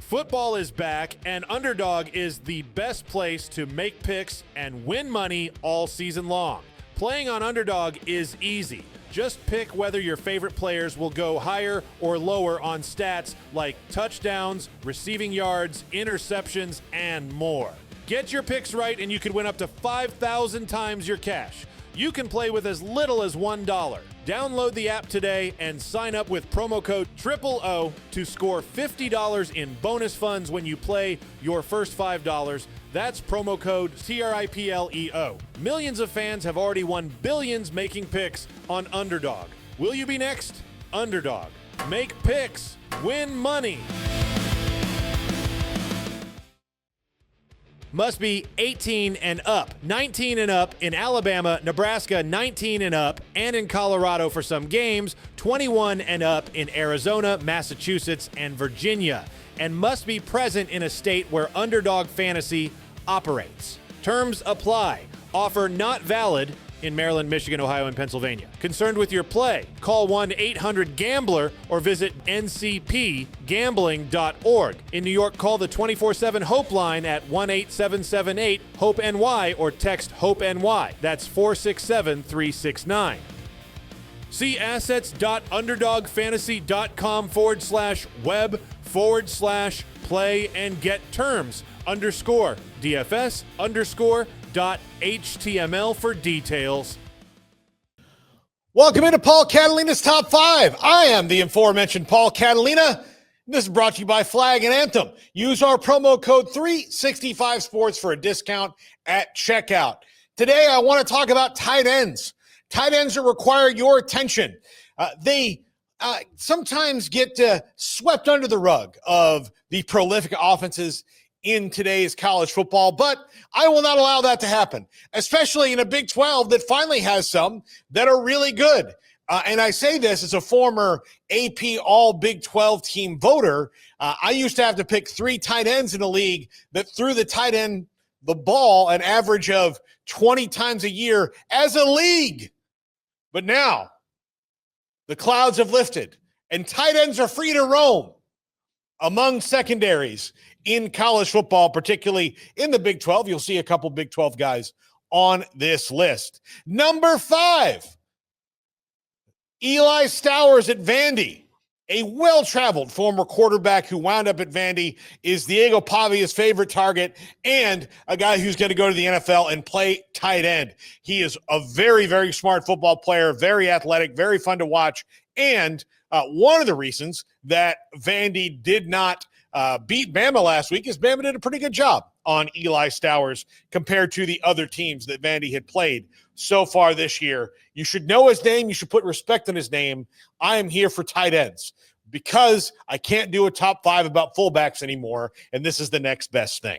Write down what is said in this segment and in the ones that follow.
Football is back, and Underdog is the best place to make picks and win money all season long. Playing on Underdog is easy. Just pick whether your favorite players will go higher or lower on stats like touchdowns, receiving yards, interceptions, and more. Get your picks right and you can win up to 5,000 times your cash. You can play with as little as $1. Download the app today and sign up with promo code OOO to score $50 in bonus funds when you play your first $5. That's promo code TRIPLEO. Millions of fans have already won billions making picks on Underdog. Will you be next? Underdog. Make picks. Win money. Must be 18 and up, 19 and up in Alabama, Nebraska, 19 and up, and in Colorado for some games, 21 and up in Arizona, Massachusetts, and Virginia, and must be present in a state where Underdog Fantasy operates. Terms apply. Offer not valid in Maryland, Michigan, Ohio, and Pennsylvania. Concerned with your play? Call 1-800-GAMBLER or visit ncpgambling.org. In New York, call the 24/7 Hope line at 1-8778-HOPE-NY or text HOPE-NY. That's 467-369. See assets.underdogfantasy.com/web/play and get terms _DFS_.html for details. Welcome into Paul Catalina's Top 5. I am the aforementioned Paul Catalina. This is brought to you by Flag Anthem. Use our promo code 365sports for a discount at checkout. Today, I want to talk about tight ends. Tight ends that require your attention. They sometimes get swept under the rug of the prolific offenses in today's college football, but I will not allow that to happen, especially in a Big 12 that finally has some that are really good. And I say this as a former AP All Big 12 team voter. I used to have to pick 3 tight ends in a league that threw the tight end the ball an average of 20 times a year as a league. But now the clouds have lifted and tight ends are free to roam among secondaries in college football, particularly in the Big 12. You'll see a couple Big 12 guys on this list. Number 5, Eli Stowers at Vandy. A well-traveled former quarterback who wound up at Vandy is Diego Pavia's favorite target and a guy who's going to go to the NFL and play tight end. He is a very, very smart football player, very athletic, very fun to watch, and one of the reasons that Vandy did not beat Bama last week is Bama did a pretty good job on Eli Stowers compared to the other teams that Vandy had played so far this year. You should know his name. You should put respect on his name. I am here for tight ends because I can't do a top 5 about fullbacks anymore, and this is the next best thing.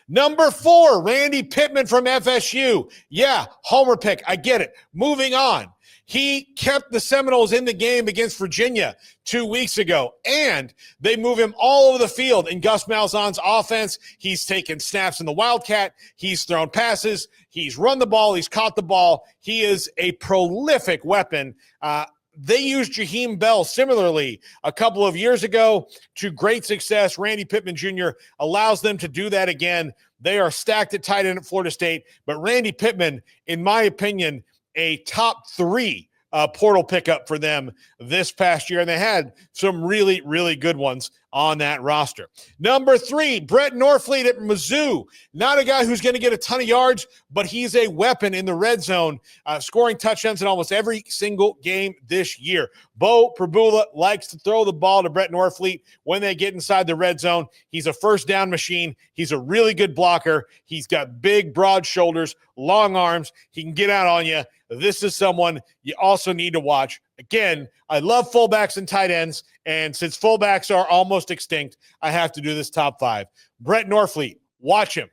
Number 4, Randy Pittman from FSU. Yeah, homer pick. I get it. Moving on. He kept the Seminoles in the game against Virginia 2 weeks ago, and they move him all over the field in Gus Malzahn's offense. He's taken snaps in the Wildcat. He's thrown passes. He's run the ball. He's caught the ball. He is a prolific weapon. They used Jaheim Bell similarly a couple of years ago to great success. Randy Pittman Jr. allows them to do that again. They are stacked at tight end at Florida State, but Randy Pittman, in my opinion, a top 3 portal pickup for them this past year, and they had some really, really good ones on that roster. Number 3, Brett Norfleet at Mizzou. Not a guy who's going to get a ton of yards, but he's a weapon in the red zone, scoring touchdowns in almost every single game this year. Bo Prabula likes to throw the ball to Brett Norfleet when they get inside the red zone. He's a first down machine. He's a really good blocker. He's got big, broad shoulders, long arms. He can get out on you. This is someone you also need to watch. Again, I love fullbacks and tight ends, and since fullbacks are almost extinct, I have to do this top 5. Brett Norfleet, watch him.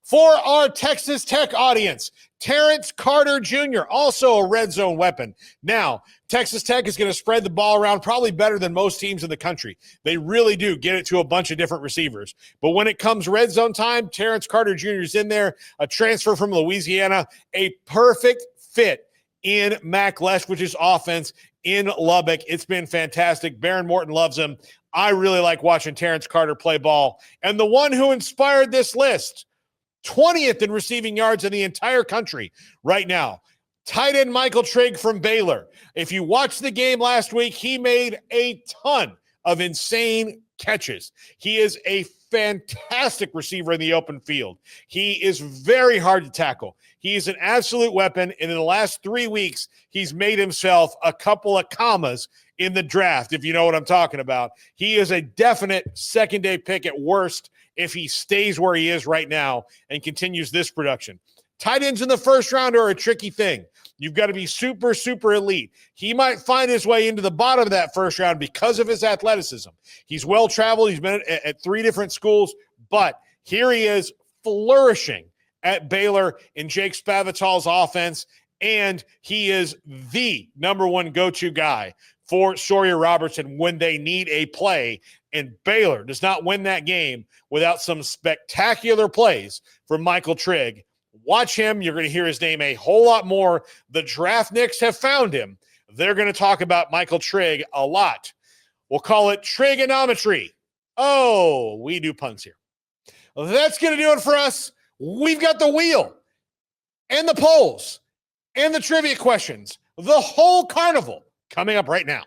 For our Texas Tech audience, Terrence Carter Jr., also a red zone weapon. Now, Texas Tech is going to spread the ball around probably better than most teams in the country. They really do get it to a bunch of different receivers. But when it comes red zone time, Terrence Carter Jr. is in there, a transfer from Louisiana, a perfect fit in Mac Leschwich's offense in Lubbock. It's been fantastic. Baron Morton loves him. I really like watching Terrence Carter play ball. And the one who inspired this list, 20th in receiving yards in the entire country right now, tight end Michael Trigg from Baylor. If you watched the game last week, he made a ton of insane catches. He is a fantastic receiver in the open field. He is very hard to tackle. He is an absolute weapon, and in the last 3 weeks, he's made himself a couple of commas in the draft, if you know what I'm talking about. He is a definite second-day pick at worst if he stays where he is right now and continues this production. Tight ends in the first round are a tricky thing. You've got to be super, super elite. He might find his way into the bottom of that first round because of his athleticism. He's well-traveled. He's been at 3 different schools, but here he is flourishing at Baylor in Jake Spavital's offense, and he is the number one go-to guy for Sawyer Robertson when they need a play, and Baylor does not win that game without some spectacular plays from Michael Trigg. Watch him. You're going to hear his name a whole lot more. The Draft Nicks have found him. They're going to talk about Michael Trigg a lot. We'll call it trigonometry. Oh, we do puns here. Well, that's going to do it for us. We've got the wheel and the polls and the trivia questions, the whole carnival coming up right now.